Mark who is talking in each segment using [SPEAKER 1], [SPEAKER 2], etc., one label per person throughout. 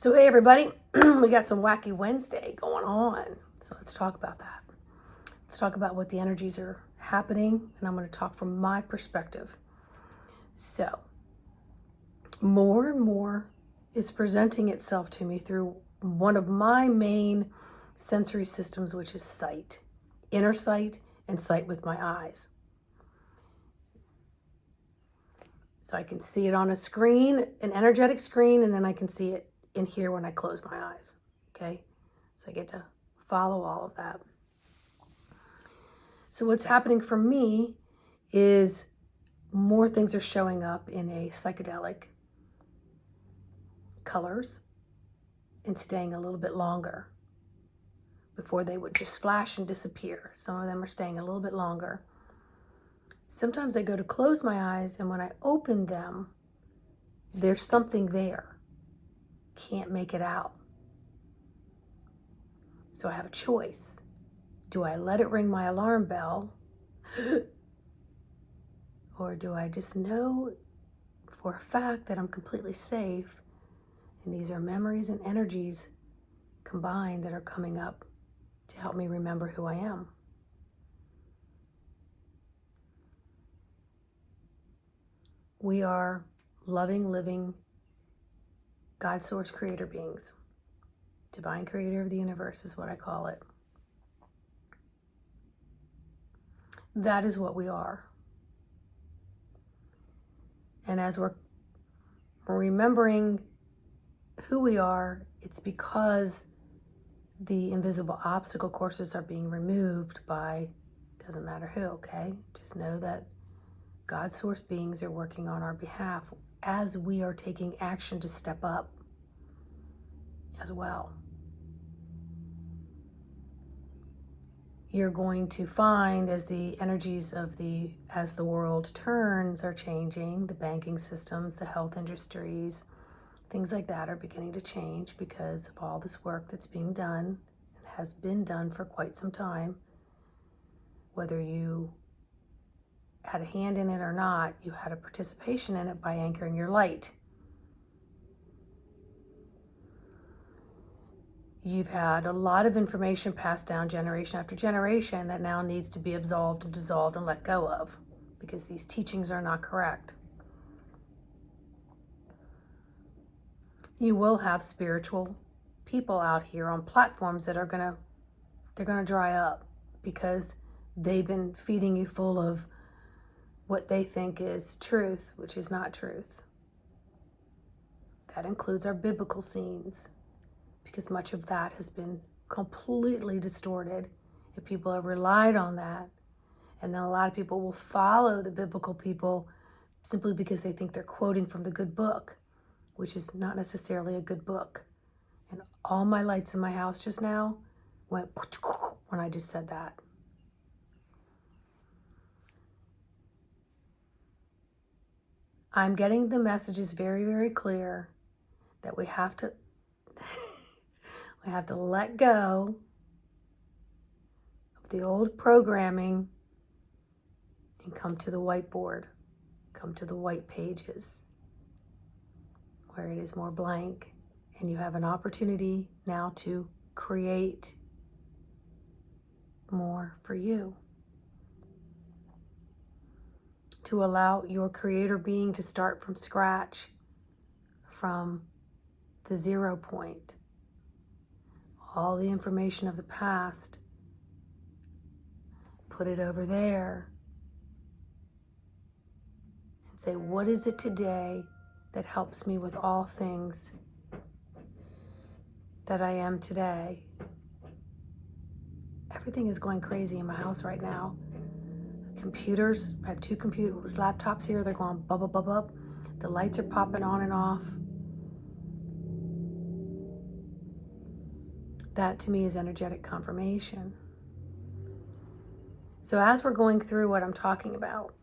[SPEAKER 1] So hey everybody, we got some Wacky Wednesday going on. So let's talk about that. Let's talk about what the energies are happening, and I'm going to talk from my perspective. So more and more is presenting itself to me through one of my main sensory systems, which is sight, inner sight, and sight with my eyes. So I can see it on a screen, an energetic screen, and then I can see it in here when I close my eyes. Okay, so I get to follow all of that. So what's happening for me is more things are showing up in a psychedelic colors and staying a little bit longer. Before they would just flash and disappear. Some of them are staying a little bit longer. Sometimes I go to close my eyes, and when I open them, there's something there. Can't make it out. So I have a choice. Do I let it ring my alarm bell? Or do I just know for a fact that I'm completely safe, and these are memories and energies combined that are coming up to help me remember who I am? We are loving, living, God source creator beings. Divine creator of the universe is what I call it. That is what we are. And as we're remembering who we are, it's because the invisible obstacle courses are being removed by, doesn't matter who, okay? Just know that God source beings are working on our behalf as we are taking action to step up as well. You're going to find as the energies of as the world turns are changing, the banking systems, the health industries, things like that are beginning to change because of all this work that's being done and has been done for quite some time. Whether you had a hand in it or not, you had a participation in it by anchoring your light. You've had a lot of information passed down generation after generation that now needs to be absolved and dissolved and let go of because these teachings are not correct. You will have spiritual people out here on platforms that are they're gonna dry up because they've been feeding you full of what they think is truth, which is not truth. That includes our biblical scenes, because much of that has been completely distorted, and people have relied on that. And then a lot of people will follow the biblical people simply because they think they're quoting from the good book, which is not necessarily a good book. And all my lights in my house just now went when I just said that. I'm getting the messages very, very clear that we have to we have to let go of the old programming and come to the whiteboard, come to the white pages where it is more blank, and you have an opportunity now to create more for you. To allow your creator being to start from scratch, from the 0 point. All the information of the past, put it over there and say, what is it today that helps me with all things that I am today? Everything is going crazy in my house right now. Computers, I have 2 computers, laptops here, they're going bub, bub, bub, bub. The lights are popping on and off. That to me is energetic confirmation. So as we're going through what I'm talking about,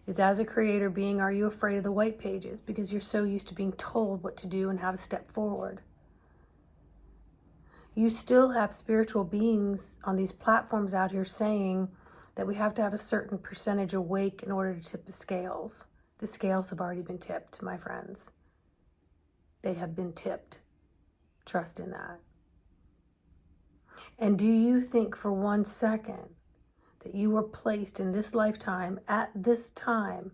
[SPEAKER 1] is as a creator being, are you afraid of the white pages because you're so used to being told what to do and how to step forward? You still have spiritual beings on these platforms out here saying that we have to have a certain percentage awake in order to tip the scales. The scales have already been tipped, my friends. They have been tipped. Trust in that. And do you think for 1 second that you were placed in this lifetime at this time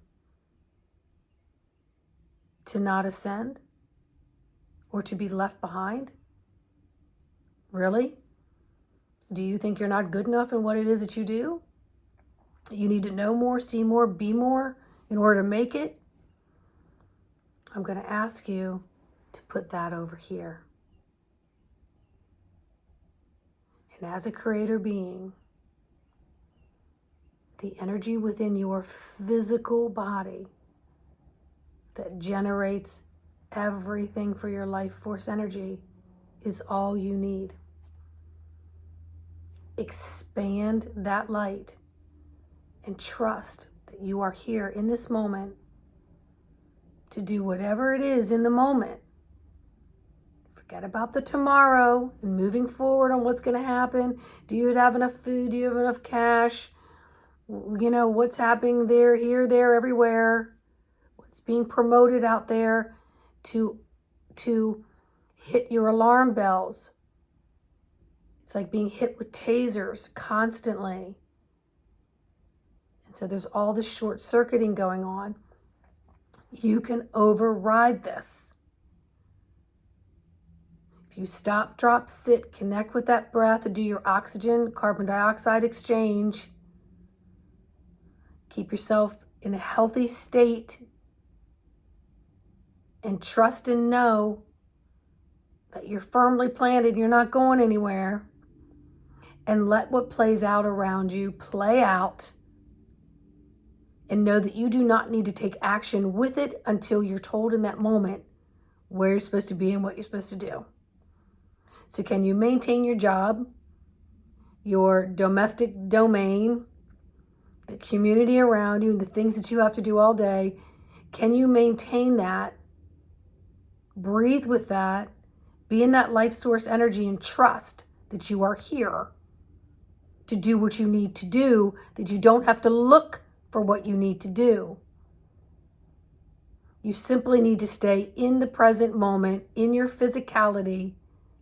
[SPEAKER 1] to not ascend or to be left behind? Really? Do you think you're not good enough in what it is that you do? You need to know more, see more, be more in order to make it? I'm going to ask you to put that over here. And as a creator being, the energy within your physical body that generates everything for your life force energy is all you need. Expand that light and trust that you are here in this moment to do whatever it is in the moment. Forget about the tomorrow and moving forward on what's going to happen. Do you have enough food? Do you have enough cash? You know, what's happening there, here, there, everywhere. What's being promoted out there to hit your alarm bells. It's like being hit with tasers constantly. And so there's all this short circuiting going on. You can override this. If you stop, drop, sit, connect with that breath, and do your oxygen, carbon dioxide exchange, keep yourself in a healthy state, and trust and know that you're firmly planted, you're not going anywhere, and let what plays out around you play out, and know that you do not need to take action with it until you're told in that moment where you're supposed to be and what you're supposed to do. So can you maintain your job, your domestic domain, the community around you, and the things that you have to do all day? Can you maintain that? Breathe with that. Be in that life source energy and trust that you are here to do what you need to do, that you don't have to look for what you need to do. You simply need to stay in the present moment, in your physicality,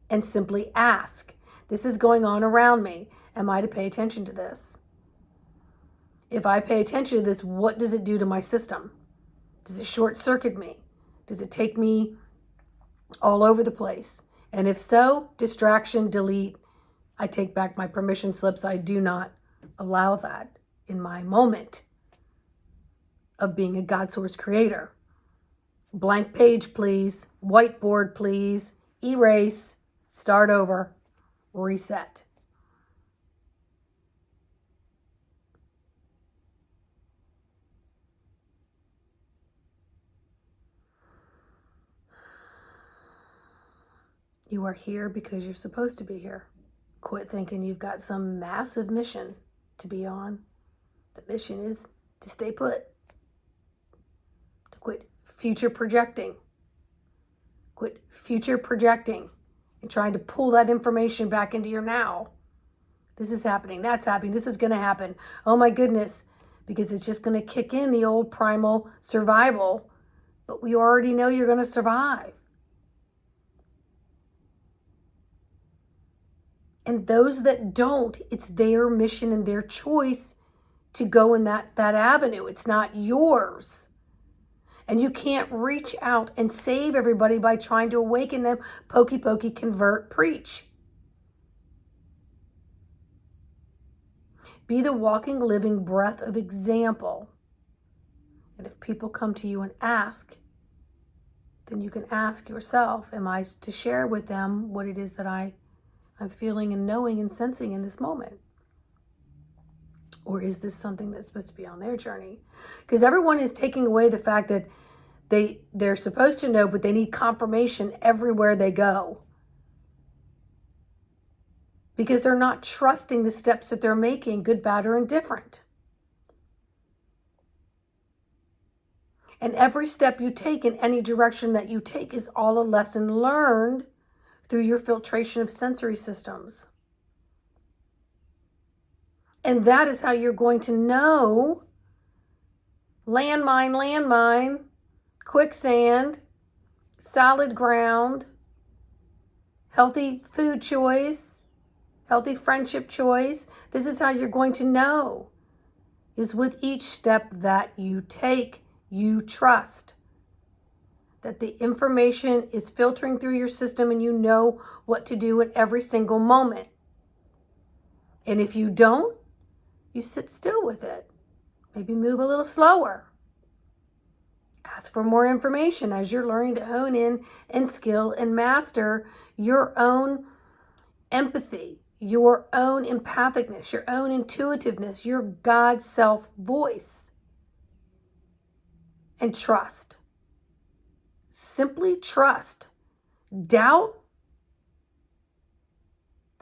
[SPEAKER 1] and simply ask, this is going on around me. Am I to pay attention to this? If I pay attention to this, what does it do to my system? Does it short circuit me? Does it take me all over the place? And if so, distraction, delete. I take back my permission slips. I do not allow that in my moment of being a God source creator. Blank page, please. Whiteboard, please. Erase. Start over. Reset. You are here because you're supposed to be here. Quit thinking you've got some massive mission to be on. The mission is to stay put. To quit future projecting. Quit future projecting and trying to pull that information back into your now. This is happening. That's happening. This is going to happen. Oh my goodness. Because it's just going to kick in the old primal survival. But we already know you're going to survive. And those that don't, it's their mission and their choice to go in that avenue. It's not yours. And you can't reach out and save everybody by trying to awaken them. Pokey, pokey, convert, preach. Be the walking, living breath of example. And if people come to you and ask, then you can ask yourself, am I to share with them what it is that I'm feeling and knowing and sensing in this moment? Or is this something that's supposed to be on their journey? Because everyone is taking away the fact that they're supposed to know, but they need confirmation everywhere they go. Because they're not trusting the steps that they're making, good, bad, or indifferent. And every step you take in any direction that you take is all a lesson learned through your filtration of sensory systems. And that is how you're going to know landmine, quicksand, solid ground, healthy food choice, healthy friendship choice. This is how you're going to know, is with each step that you take, you trust that the information is filtering through your system and you know what to do in every single moment. And if you don't, you sit still with it. Maybe move a little slower. Ask for more information as you're learning to hone in and skill and master your own empathy, your own empathicness, your own intuitiveness, your God self voice. And trust. Simply trust. Doubt,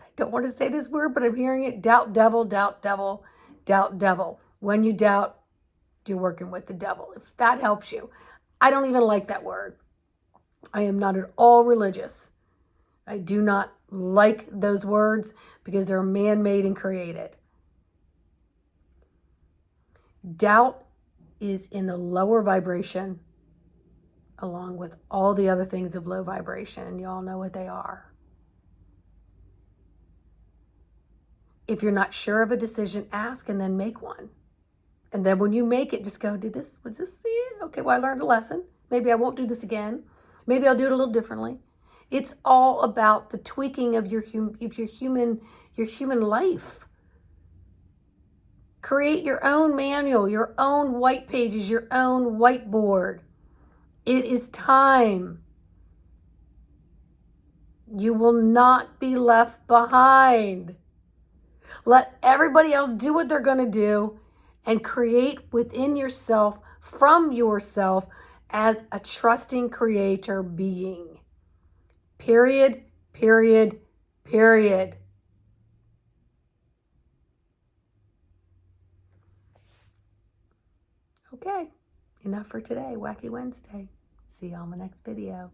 [SPEAKER 1] I don't want to say this word, but I'm hearing it. Doubt devil, doubt devil, doubt devil. When you doubt, you're working with the devil. If that helps you. I don't even like that word. I am not at all religious. I do not like those words because they're man-made and created. Doubt is in the lower vibration along with all the other things of low vibration, and you all know what they are. If you're not sure of a decision, ask and then make one. And then when you make it, just go, was this it? Okay, well, I learned a lesson. Maybe I won't do this again. Maybe I'll do it a little differently. It's all about the tweaking of your human life. Create your own manual, your own white pages, your own whiteboard. It is time. You will not be left behind. Let everybody else do what they're going to do and create within yourself, from yourself, as a trusting creator being. Period, period, period. Okay, enough for today, Wacky Wednesday. See you on the next video.